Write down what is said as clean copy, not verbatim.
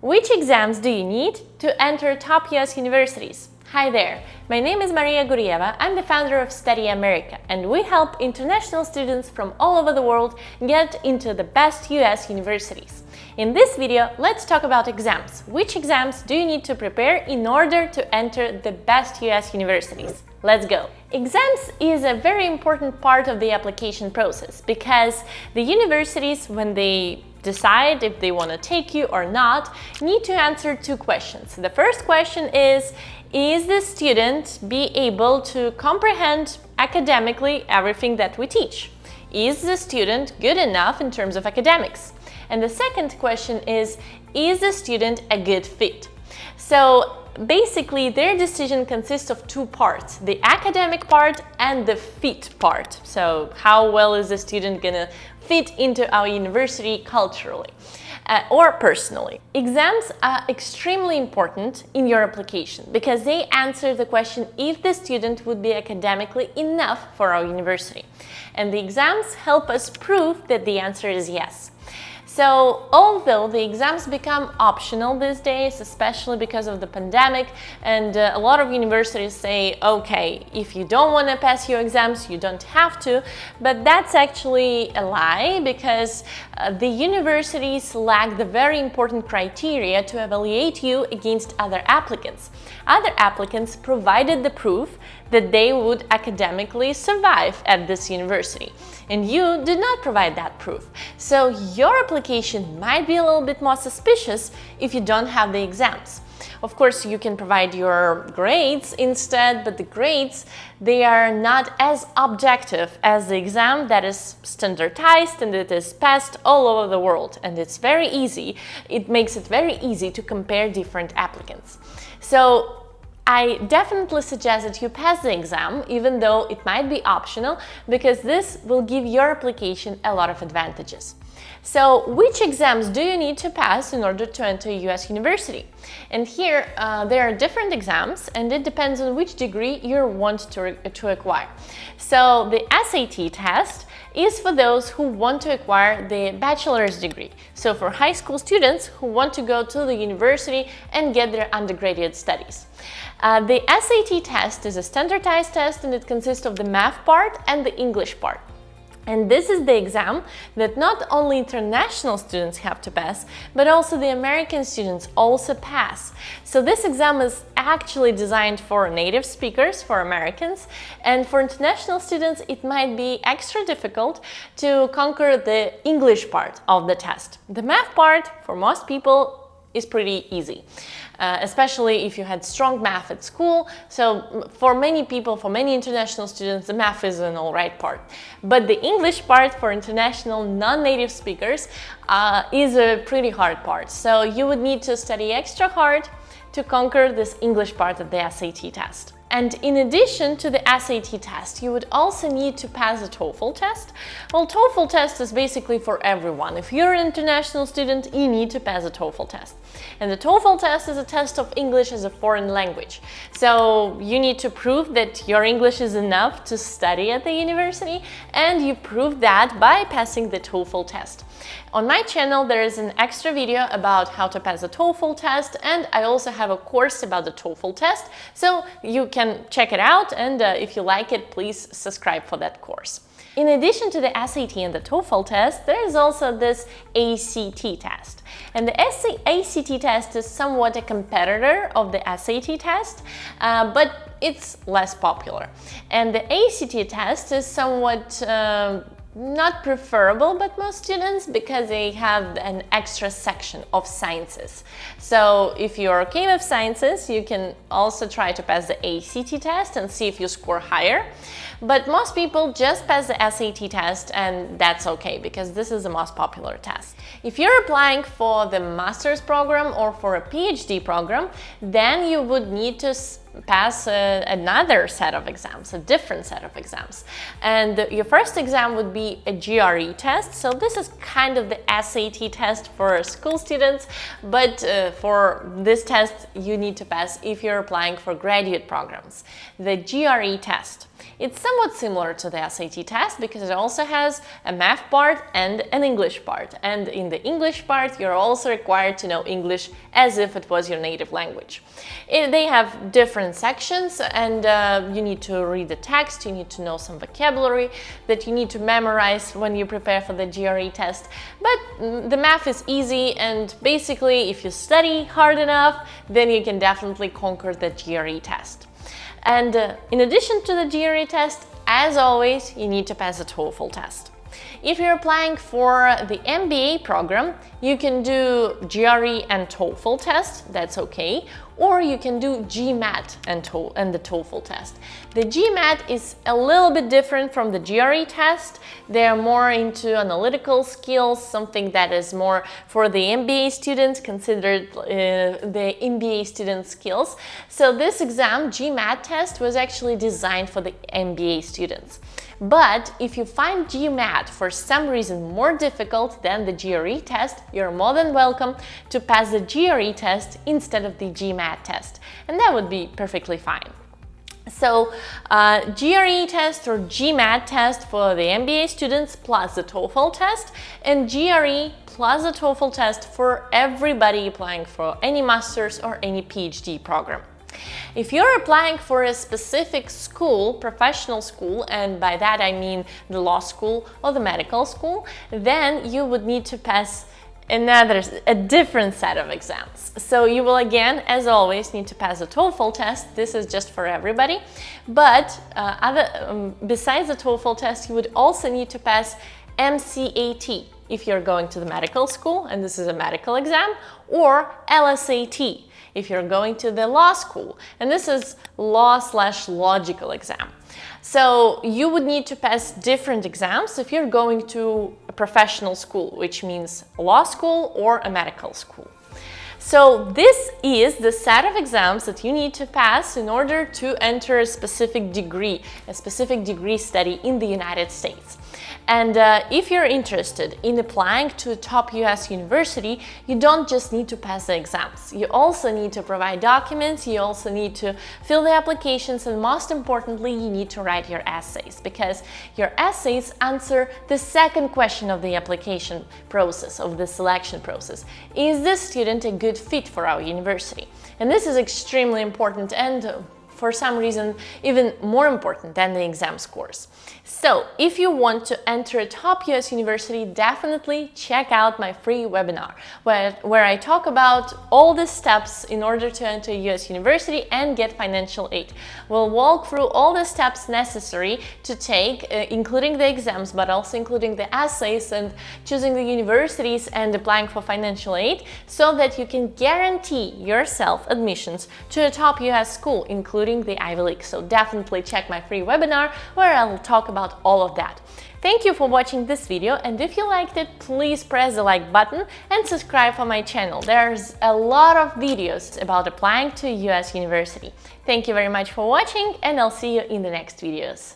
Which exams do you need to enter top US universities? Hi there, my name is Maria Gurieva. I'm the founder of Studyamerica, and we help international students from all over the world get into the best US universities. In this video, let's talk about exams. Which exams do you need to prepare in order to enter the best US universities? Let's go! Exams is a very important part of the application process because the universities, when they decide if they want to take you or not, need to answer two questions. The first question is the student be able to comprehend academically everything that we teach? Is the student good enough in terms of academics? And the second question is the student a good fit? So basically, their decision consists of two parts, the academic part and the fit part. So how well is the student gonna fit into our university culturally or personally? Exams are extremely important in your application because they answer the question if the student would be academically enough for our university. And the exams help us prove that the answer is yes. So, although the exams become optional these days, especially because of the pandemic, and a lot of universities say, okay, if you don't want to pass your exams, you don't have to, but that's actually a lie because the universities lack the very important criteria to evaluate you against other applicants. Other applicants provided the proof that they would academically survive at this university, and you did not provide that proof. So your application might be a little bit more suspicious if you don't have the exams. Of course, you can provide your grades instead, but the grades, they are not as objective as the exam that is standardized and it is passed all over the world. And it's very easy. It makes it very easy to compare different applicants. So I definitely suggest that you pass the exam, even though it might be optional, because this will give your application a lot of advantages. So, which exams do you need to pass in order to enter a US university? And here, there are different exams, and it depends on which degree you want to acquire. So, the SAT test is for those who want to acquire the bachelor's degree. So, for high school students who want to go to the university and get their undergraduate studies. The SAT test is a standardized test, and it consists of the math part and the English part. And this is the exam that not only international students have to pass, but also the American students also pass. So this exam is actually designed for native speakers, for Americans, and for international students it might be extra difficult to conquer the English part of the test. The math part, for most people, is pretty easy, especially if you had strong math at school. So for many people, for many international students, the math is an alright part. But the English part for international non-native speakers is a pretty hard part. So you would need to study extra hard to conquer this English part of the SAT test. And in addition to the SAT test, you would also need to pass a Toefl test. Well, Toefl test is basically for everyone. If you're an international student, you need to pass a Toefl test. And the Toefl test is a test of English as a foreign language. So you need to prove that your English is enough to study at the university, and you prove that by passing the Toefl test. On my channel, there is an extra video about how to pass a Toefl test, and I also have a course about the Toefl test, so you can check it out, and if you like it, please subscribe for that course. In addition to the SAT and the Toefl test, there is also this ACT test. And the ACT test is somewhat a competitor of the SAT test, but it's less popular. And the ACT test is somewhat not preferable, but most students, because they have an extra section of sciences. So if you're okay with sciences, you can also try to pass the ACT test and see if you score higher. But most people just pass the SAT test, and that's okay because this is the most popular test. If you're applying for the master's program or for a PhD program, then you would need to pass another set of exams, a different set of exams. And your first exam would be a GRE test. So this is kind of the SAT test for school students, but for this test you need to pass if you're applying for graduate programs. The GRE test. It's somewhat similar to the SAT test because it also has a math part and an English part. And in the English part, you're also required to know English as if it was your native language. They have different sections, and you need to read the text, you need to know some vocabulary that you need to memorize when you prepare for the GRE test. But the math is easy, and basically if you study hard enough, then you can definitely conquer the GRE test. And in addition to the GRE test, as always, you need to pass the Toefl test. If you're applying for the MBA program, you can do GRE and Toefl test, that's okay, or you can do GMAT and the Toefl test. The GMAT is a little bit different from the GRE test. They're more into analytical skills, something that is more for the MBA students, considered the MBA student skills. So this exam, GMAT test, was actually designed for the MBA students. But if you find GMAT for some reason more difficult than the GRE test, you're more than welcome to pass the GRE test instead of the GMAT test, and that would be perfectly fine. So GRE test or GMAT test for the MBA students plus the Toefl test, and GRE plus the Toefl test for everybody applying for any master's or any PhD program. If you're applying for a specific school, professional school, and by that I mean the law school or the medical school, then you would need to pass a different set of exams. So you will again, as always, need to pass the Toefl test. This is just for everybody. But besides the Toefl test, you would also need to pass MCAT if you're going to the medical school, and this is a medical exam, or LSAT if you're going to the law school, and this is law/logical exam. So you would need to pass different exams if you're going to a professional school, which means a law school or a medical school. So this is the set of exams that you need to pass in order to enter a specific degree study in the United States. And if you're interested in applying to a top US university, you don't just need to pass the exams. You also need to provide documents, you also need to fill the applications, and most importantly, you need to write your essays, because your essays answer the second question of the application process, of the selection process. Is this student a good fit for our university? And this is extremely important, and for some reason even more important than the exam scores. So if you want to enter a top US university, definitely check out my free webinar where I talk about all the steps in order to enter a US university and get financial aid. We'll walk through all the steps necessary to take, including the exams, but also including the essays and choosing the universities and applying for financial aid, so that you can guarantee yourself admissions to a top US school, including the Ivy League. So definitely check my free webinar where I'll talk about all of that. Thank you for watching this video, and if you liked it, please press the like button and subscribe for my channel. There's a lot of videos about applying to a US university. Thank you very much for watching, and I'll see you in the next videos.